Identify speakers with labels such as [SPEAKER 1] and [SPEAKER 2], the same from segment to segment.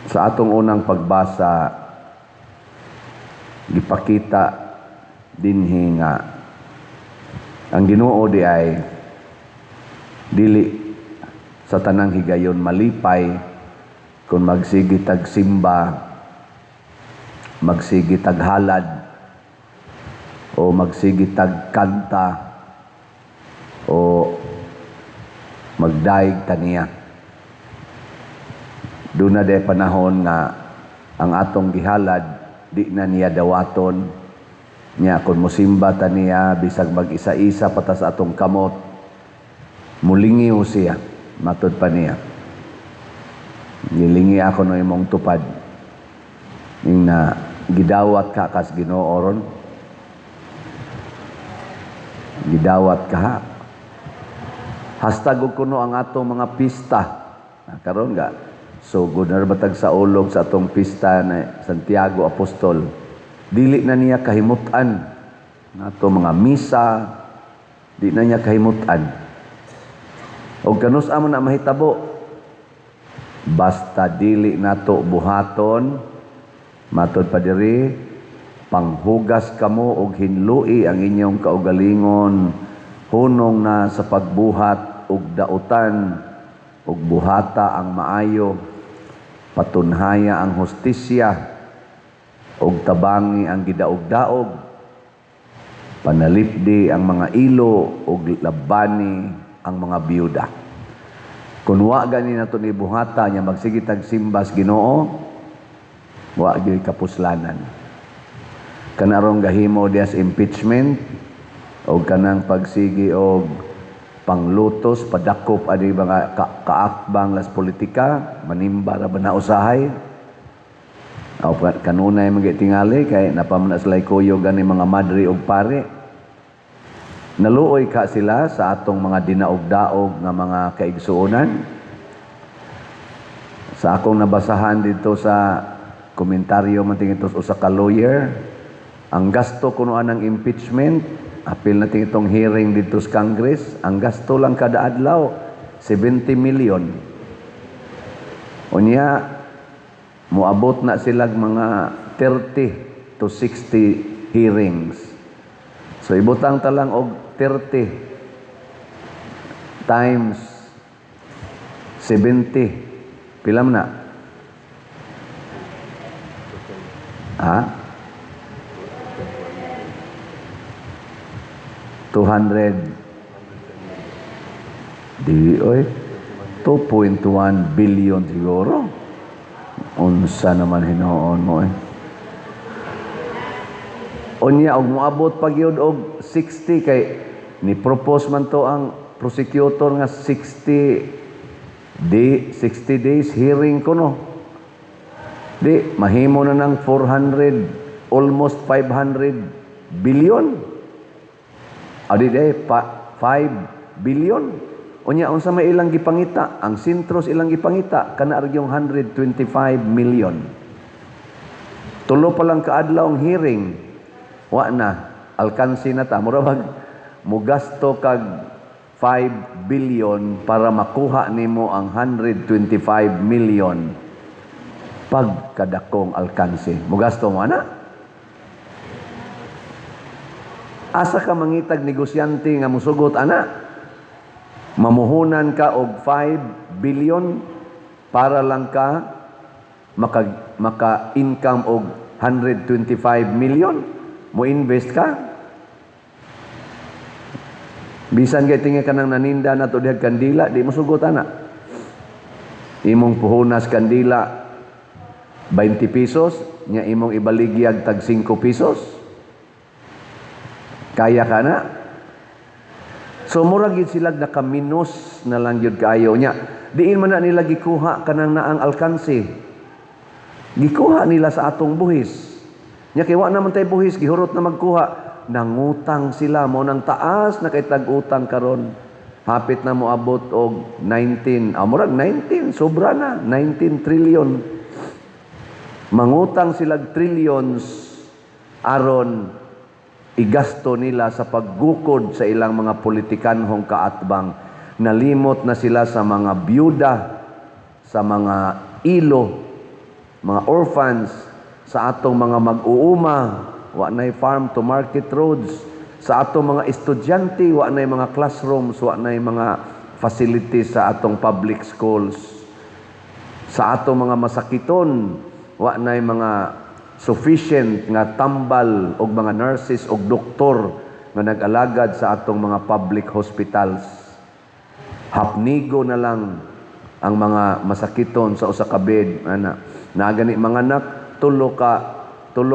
[SPEAKER 1] Sa atong unang pagbasa, gipakita dinhi nga ang Ginoo di ay dili sa tanang higayon malipay kung magsigi tag simba, magsigi tag halad, o magsigi tag kanta, o magdaig taniya. Doon na day panahon nga ang atong gihalad di na niya dawaton niya kung musimba ta niya bisag mag-isa-isa patas atong kamot mulingiw siya matud pa niya. Nilingi ako no imong tupad ning na gidawat ka kas Ginoo ron, gidawat ka ha. Hastag og kuno ang atong mga pista karon ga so gunar batag sa ulog sa atong pista na Santiago Apostol, dili na niya kahimutan nato mga misa, di na niya kahimutan. Og kanus amo na mahitabo, basta dili nato buhaton matud pa diri panghugas kamo og hinlui ang inyong kaugalingon hunong na sa pagbuhat og dautan og buhata ang maayo, patunhaya ang hustisya, og tabangi ang gidaog-daog, panalipdi ang mga ilo, og labani ang mga biyuda. Kung wa gani nato ni buhata nya magsigi tag simbas Ginoo, wa gyud kapuslanan. Kanarong gahimo dias impeachment og kanang pagsigi og panglutos, padakop ani mga kaakbang las politika, manimba ra ba na usahay. Aw kanunay mga tingali kay napamana sila kuyo gani mga madre og pare. Naluoy ka sila sa atong mga dinaog-daog nga mga kaigsuonan. Sa akong nabasahan dito sa komentaryo man tingin usa ka lawyer, ang gasto kuno anang impeachment apil natin itong hearing dito sa Congress, ang gasto lang kada adlaw, 70 million. Unya, muabot na silag mga 30 to 60 hearings. So, ibutang talang og 30 times 70. Pila man na? Ha? 200 di oy 2.1 billion siguro. Unsa naman hinuon mo eh. Unya og moabot pa gyud og 60 kay ni propose man to ang prosecutor nga 60 days hearing kuno. Di mahimo na ng 400 almost 500 billion. Adi day 5 billion. Unya unsa may ilang gipangita? Ang sintros ilang gipangita kana yung 125 million. Tulo pa lang kaadlaw ang hearing. Wa na alkansi na ta mura bag mugasto kag 5 billion para makuha nimo ang 125 million pagkadakong alkansi. Mugasto mo ana? Asa ka mangitag negosyante nga musugot ana? Mamuhunan ka og 5 billion para lang ka maka-income og 125 million. Mo invest ka? Bisan kay tinga ka nang naninda na to dihag kandila, di musugot ana. Imong puhunas kandila 20 pesos, nya imong ibaligyag tag 5 pesos. Kaya ka na? So murag gid sila nakaminos na lang yun kaayo niya. Diin man na nila gikuha kanang naang alkansi. Gikuha nila sa atong buhis. Nya kay wa naman tay buhis gihurot na magkuha. Nangutang sila mo nang taas na kay tag-utang karon. Hapit na mo abot og 19. Murag 19 sobra na 19 trillion. Mangutang sila trillions aron igasto nila sa paggukod sa ilang mga politikanhong kaatbang. Nalimot na sila sa mga byuda, sa mga ilo, mga orphans, sa atong mga mag-uuma, wa nay farm to market roads, sa atong mga estudyante, wa nay mga classrooms, wa nay mga facilities sa atong public schools. Sa atong mga masakiton, wa nay mga sufficient nga tambal og mga nurses og doktor nga nag-alagad sa atong mga public hospitals. Hapnigo na lang ang mga masakiton sa usa ka bed ana. Na gani mga anak, tulo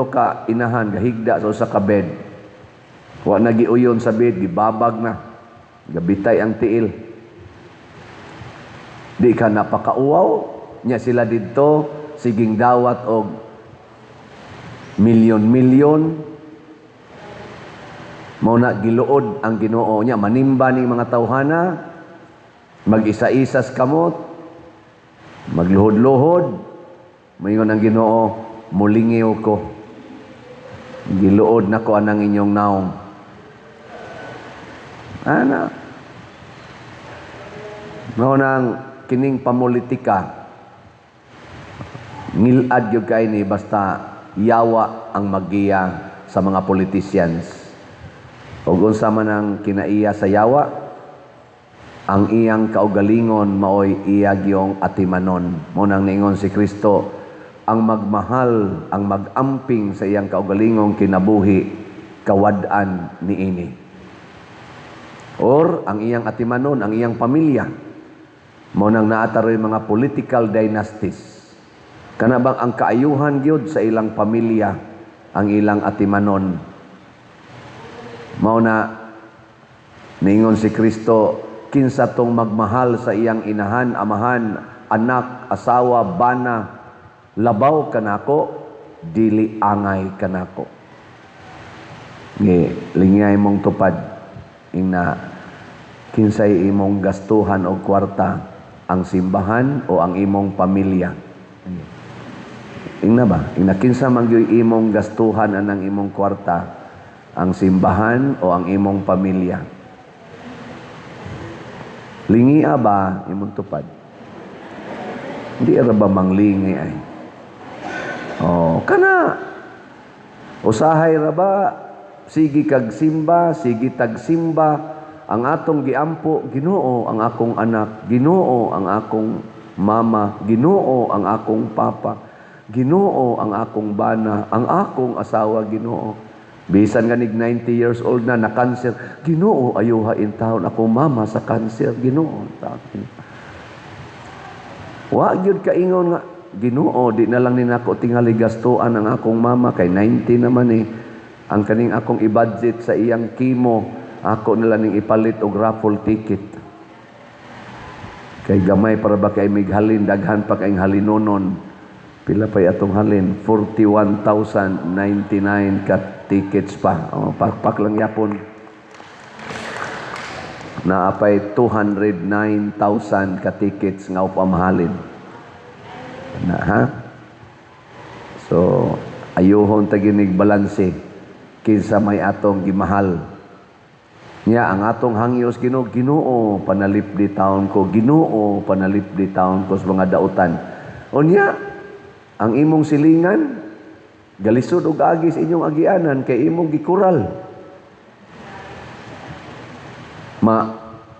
[SPEAKER 1] ka inahan gahigda sa usa ka bed. Wa na giuyon sa bed, gibabag na. Gabitay ang tiil. Di ka napakauwaw nya sila didto siging dawat og milyon-milyon. Mao na giluod ang Ginoo niya manimba ning mga tawhana, mag-isa-isas kamot, magluhod-luhod. Mayon ang Ginoo, mulingiw ko. Giluod na ko anang inyong naong. Ana. Mao nang kining pamulitika. Ngilad gyud kay ni basta yawa ang magiya sa mga politicians. Ug unsa man ang kinaiya sa yawa, ang iyang kaugalingon maoy iya giyong atimanon. Mo nang niingon si Kristo, ang magmahal, ang magamping sa iyang kaugalingong kinabuhi, kawad-an niini. Or ang iyang atimanon, ang iyang pamilya, mo nang naataroy mga political dynasties. Kana bang ang kaayuhan gyud sa ilang pamilya, ang ilang atimanon. Mao na niingon si Kristo, kinsa tong magmahal sa iyang inahan, amahan, anak, asawa, bana, labaw kanako, dili angay kanako. Lingay mong tupad ina kinsay imong gastuhan og kwarta, ang simbahan o ang imong pamilya. Ingna ba? Ingna kinsa man gyud imong gastuhan anang imong kwarta, ang simbahan o ang imong pamilya. Lingia ba imong tupad? Hindi ra ba manglingi ay? Oh, kana usahay ra ba sige kag simba, sige tag simba, ang atong giampo Ginoo ang akong anak, Ginoo ang akong mama, Ginoo ang akong papa, Ginoo ang akong bana, ang akong asawa Ginoo. Bisan ganig 90 years old na cancer, Ginoo ayuha in taon akong mama sa cancer, Ginoo taon. Wa gyud kaingon nga Ginoo di na lang ni nako tingali gastuan ang akong mama kay 90 naman eh. Ang kaning akong i-budget sa iyang chemo, ako na lang ning ipalit og raffle ticket. Kay gamay para ba kay mighalin, daghan pa kay halinonon. Pila pa atong halin? 41,099 ka tickets pa. O, pakpak lang yapon. Naapay 209,000 ka tickets nga upamahalin. Na, ha? So, ayuhon taginig balanse kinsa may atong gimahal. Nya ang atong hangyos Ginoo, Ginoo panalipdi taon ko, Ginoo panalipdi taon ko sa mga dautan. Unya ang imong silingan galisod og agis inyong agianan kay imong gikural.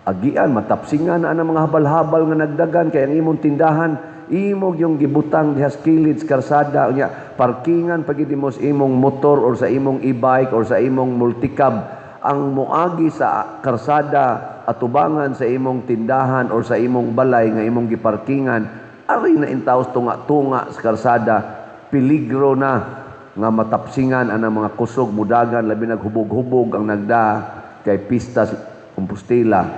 [SPEAKER 1] Agian matapsingan na ang mga habal-habal nga nagdagan kay ang imong tindahan imong yung gibutang dihas kilid sa karsada unya parkingan pagidimos imong motor or sa imong e-bike or sa imong multicab ang moagi sa karsada atubangan sa imong tindahan or sa imong balay nga imong giparkingan ari na intaos tunga-tunga sa karsada, peligro na nga matapsingan ang mga kusog mudagan labi naghubog-hubog ang nagda kay pista Compostela.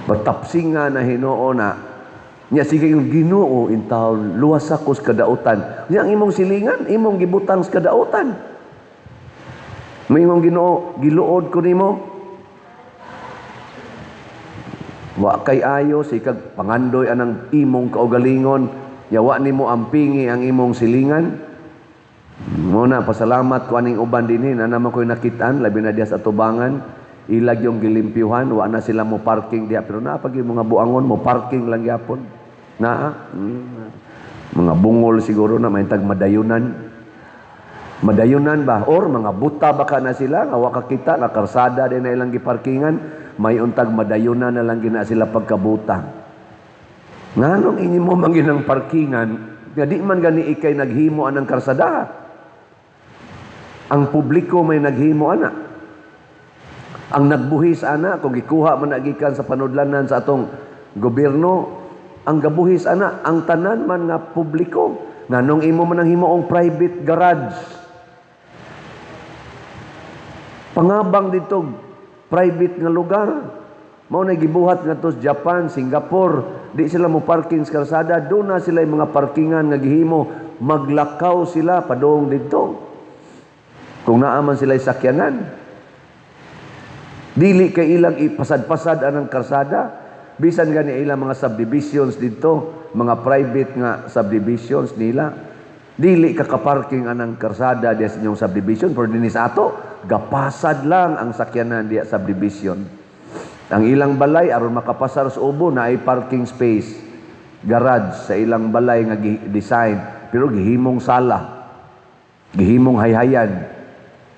[SPEAKER 1] Matapsingan na Hinoo na nya sige yung Ginoo intaw luwas ako sa kadautan. Nya ang imong silingan, imong gibutang sa kadautan. May imong Ginoo giluod ko nimo. Wa kay ayo sikag pangandoy anang imong kaugalingon, yawa nimo ampingi ang imong silingan. Muna pasalamat kuaning uban dinhi na naman ko'y nakitaan labi na diha sa atubangan, ilag yung gilimpyuhan, wa na sila mo parking diha pero na pag yung mga buangon mo parking lang yapon. Mga bungol siguro na may tag madayunan. Madayunan ba? Or mga buta baka na sila, nga wa kakita, na karsada din na ilang giparkingan, may untag madayunan na lang gina sila pagkabuta. Nganong inyo mo manginang parkingan, nga di man gani ikay naghimo anang karsada. Ang publiko may naghimo ana. Ang nagbuhis ana, kung gikuha man nagikan sa panudlanan sa atong gobyerno, ang gabuhis ana, ang tanan man nga publiko. Nganong imo man ang himoong private garage. Pangabang dito, private nga lugar. Mao na gibuhat nga to sa Japan, Singapore, di sila mo parking sa kalsada, doon na sila yung mga parkingan nga gihimo, maglakaw sila padong dito. Kung naaman sila sakyanan, dili kay ilang ipasad-pasad anang kalsada, bisan gani ilang mga subdivisions dito, mga private nga subdivisions nila, dili kakaparking anang kalsada diya sa inyong subdivision, pero dinis ato, gapasad lang ang sakyanan diya subdivision. Ang ilang balay aron makapasar sa ubo na ay parking space, garage sa ilang balay nga design, pero gihimong sala, gihimong hayhayan.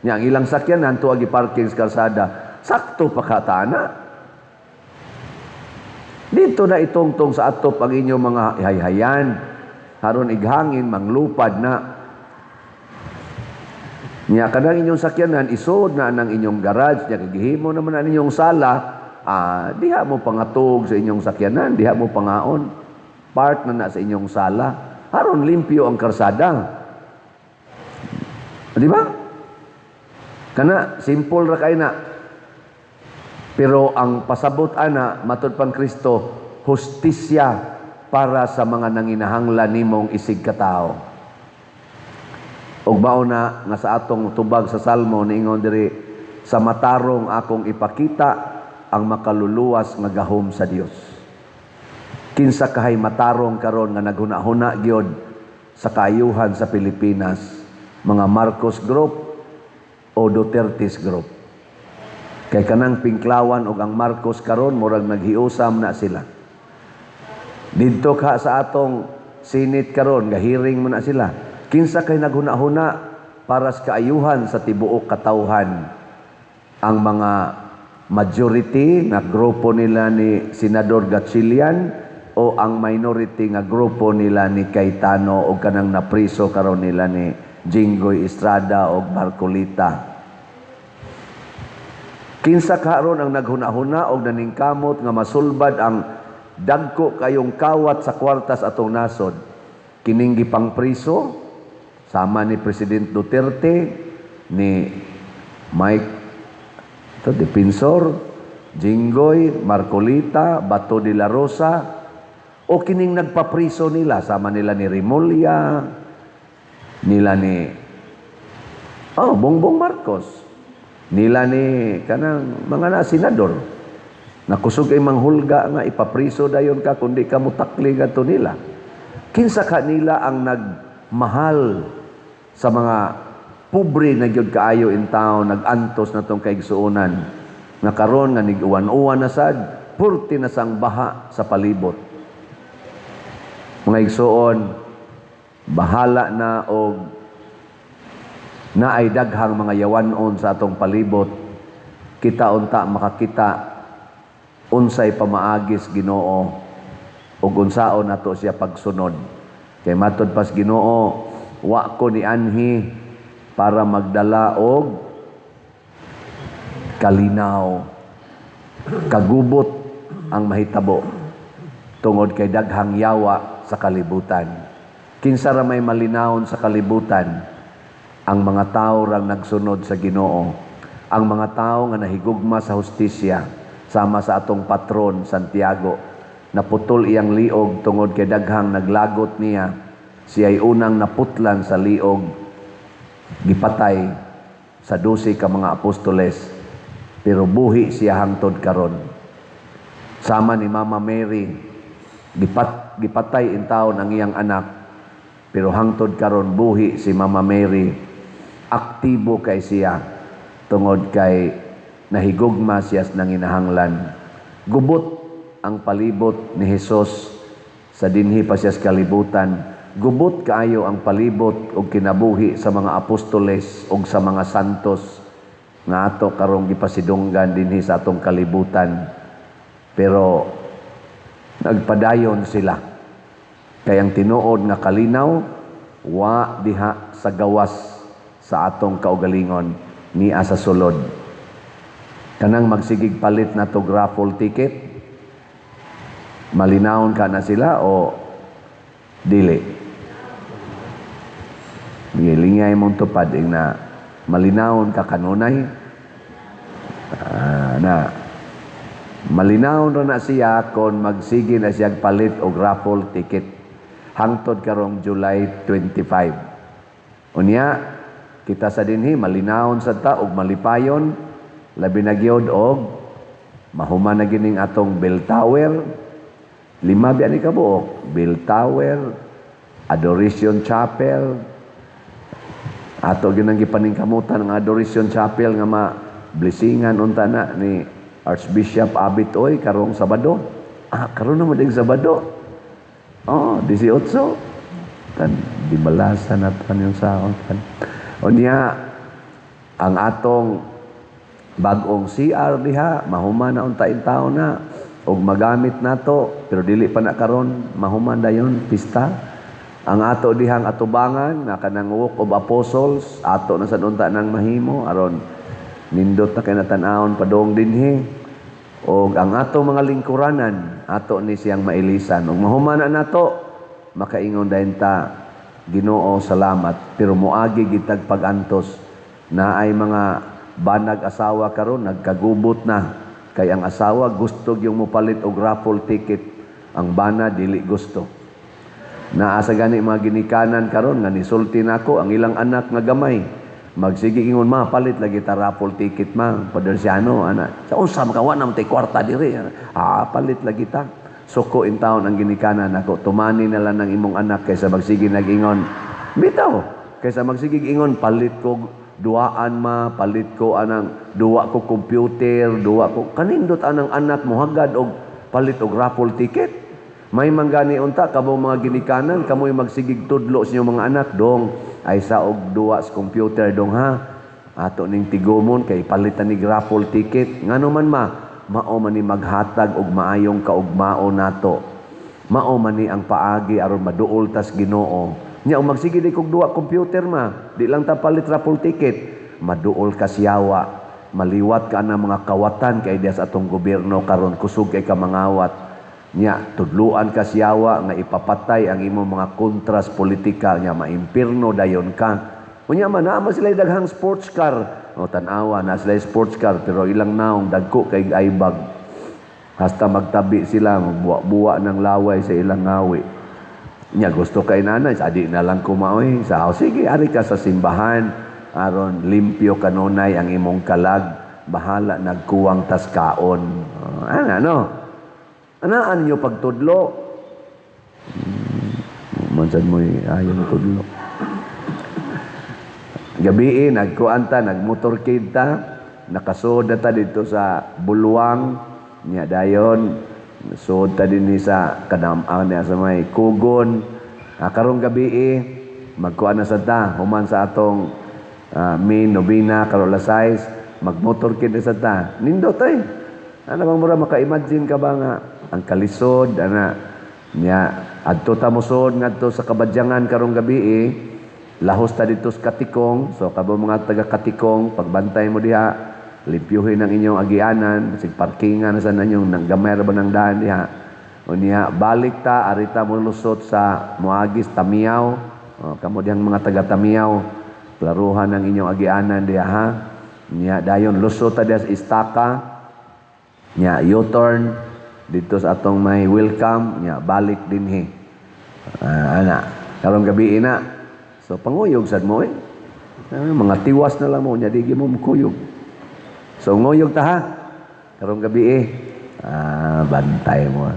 [SPEAKER 1] Nya ang ilang sakyanan tuwa gi-parking sa kalsada, sakto pa katana. Dito na itongtong sa atop ang inyong mga hayhayan, haron ighangin manglupad na. Nya kadang inyong sakyanan isod na ang inyong garage, nya gihimo naman ang inyong sala, diha mo pangatog sa inyong sakyanan, diha mo pangaon, part na sa inyong sala, haron limpyo ang karsada. Di ba? Kana simple ra kay na. Pero ang pasabot ana matud pang Kristo, hustisya para sa mga nanginahanglan nimong isig katao. Ug mao na nga sa atong tubag sa Salmo niingon diri, sa matarong akong ipakita ang makaluluwas nga gahom sa Dios. Kinsa kahay matarong karon nga naghuna-huna gyud sa kaayuhan sa Pilipinas, mga Marcos Group o Duterte's Group. Kay kanang Pinklawan o ang Marcos karon murag naghiusam na sila. Didto ka sa atong Senate karon, gahiring mo na sila. Kinsa kay naghuna-huna para sa kaayuhan sa tibuok katawhan. Ang mga majority nga grupo nila ni Senador Gatchalian o ang minority nga grupo nila ni Cayetano o kanang napriso karon nila ni Jinggoy Estrada o Marcolita. Kinsa karon ang naghuna-huna og naningkamot nga masulbad ang dagko kayong kawat sa kwartas atong nasod. Kining gipangpriso sama ni President Duterte, ni Mike Defensor, Jinggoy, Marcolita, Bato de la Rosa, o kining nagpapriso nila sama nila ni Remulla, nila ni Bongbong Marcos, nila ni kanang mga senador. Nakusog ay manghulga nga ipapriso dayon ka kundi ka mutakli gadto nila. Kinsa ka nila ang nagmahal sa mga pobre na gyud kaayo in town, nagantos na tong kaigsuonan, nga karon nga niguwan-uwan na sad, purti na sang baha sa palibot. Mga igsuon, bahala na og na ay daghang mga yawanon sa atong palibot, kita unta makakita unsay pamaagis Ginoo ug unsaon nato siya pagsunod. Kay matud pas Ginoo, wa ko ni anhi para magdala og kalinaw, kagubot ang mahitabo tungod kay daghang yawa sa kalibutan. Kinsa ra may malinawon sa kalibutan? Ang mga tao rang nagsunod sa Ginoo, ang mga tao nga nahigugma sa hustisya, sama sa atong patron Santiago, naputol iyang liog tungod kay daghang naglagot niya, siya'y unang naputlan sa liog, gipatay sa 12 ka mga apostoles, pero buhi siya hangtod karon. Sama ni Mama Mary, gipatay in taon ang iyang anak, pero hangtod karon buhi si Mama Mary. Aktibo kay siya tungod kay nahigugma siya sa nanginahanglan. Gubot ang palibot ni Hesus sa dinhi pa siya sa kalibutan, gubot kaayo ang palibot og kinabuhi sa mga apostoles ug sa mga santos nga ato karong gipasidunggan dinhi sa atong kalibutan. Pero nagpadayon sila. Kay ang tinuod nga kalinaw wa diha sa gawas sa atong kaugalingon niya sa sulod. Kanang magsigig palit na to raffle ticket, malinawon ka na sila o dili? Lingay mong tupad na malinawon ka kanunay na malinawon na siya kung magsige na siya palit og raffle ticket hangtod karong July 25. Unya kita sa dinhi malinawon sa ta og malipayon labi na gyud og mahuman na gining atong bell tower. 5 biya ni kabuok, bell tower, Adoration Chapel. Ato ginang gipaningkamutan ng Adoration Chapel nga ma-blessingan unta na ni Archbishop Abitoy karong Sabado. Karon na mo ding Sabado. 18. Tan di malasa na tan yung saon tan. Unya ang atong bag-ong CR diha mahuman na unta taon na og magamit nato pero dili pa na karon mahuman dayon pista. Ang ato dihang atubangan nga kanang Walk of Apostles ato na sad unta nang mahimo aron nindot na kay natan-awon padong dinhi. Og ang ato mga lingkuranan ato ni siyang mailisan ug mahuman na nato makaingon dayon ta Ginoo salamat pero moagi gitag pag-antos na ay mga banag asawa karon nagkagubot na kay ang asawa gusto yung mopalit og raffle ticket ang bana dili gusto. Naasa gani mga ginikanan karon nga nisulti nako ang ilang anak nga gamay magsige ingon ma palit lagi ta raffle ticket ma padersyano ana sa unsa makawa na tay kwarta diri palit lagi ta suko in taon ang ginikanan nako tumani na lang ng imong anak kaysa magsige nagingon bitaw kaysa magsige ingon palit ko duaan ma palit ko anang duwa ko computer duwa ko kanindot anang anak mo hagad og palit og raffle ticket. May manggani unta kamo mga ginikanan kamoy magsigig tudlo sa inyong mga anak dong ay sa og duwa sa computer dong ha ato ning tigomon kay palitan ni raffle ticket ngano man mao man ni maghatag og maayong kaugmao nato mao man ni ang paagi aron maduol tas Ginoo nya magsige di kog duwa computer di lang ta palit raffle ticket maduol ka siyawa maliwat ka na mga kawatan kay dias atong gobyerno karon kusog kay ka mangawat nya tudluan ka siyawa nga ipapatay ang imong mga kontras politika nya maimpirno dayon ka unya man naa sila daghang sports car tan-awa na sila sports car pero ilang naong dagko kay aibag hasta magtabi sila buwa ng laway sa ilang ngawi nya gusto kay nanay adi na lang kumaoy sa sige ari ka sa simbahan aron limpyo kanunay ang imong kalag bahala nagkuwang tas kaon anaan niyo pagtudlo mansan mo ayon tudlo gabi nagkuanta nagmotorcade ta nakasoda ta dito sa Bulwang nya dayon sud ta dinhi sa kadam-an sa may Kugon karong gabi magkuan na sad ta human sa atong main Novena Carola Size magmotorcade na sad ta nindot ano bang mura maka-imagine ka ba nga ang kalisod nya adto ta mosod ngadto sa Kabadyangan karong gabi lahos ta dito sa Katikong so kabo mga taga Katikong pagbantay mo diha limpyuhin ang inyong agianan sig parkingan sa nanyong nanggamay ra ba ng daan diha unya balik ta arita mo lusot sa Muagis Tamiaw kamo dihang mga taga Tamiaw klaruhan ang inyong agianan diha ha nya dayon lusot ta diha sa Istaka nya U-turn dito sa atong may welcome nya balik dinhi karong gabi so panguyog sad mo mga tiwas na lang mo nya di mo mukuyog so nguyog ta ha karong gabi bantay mo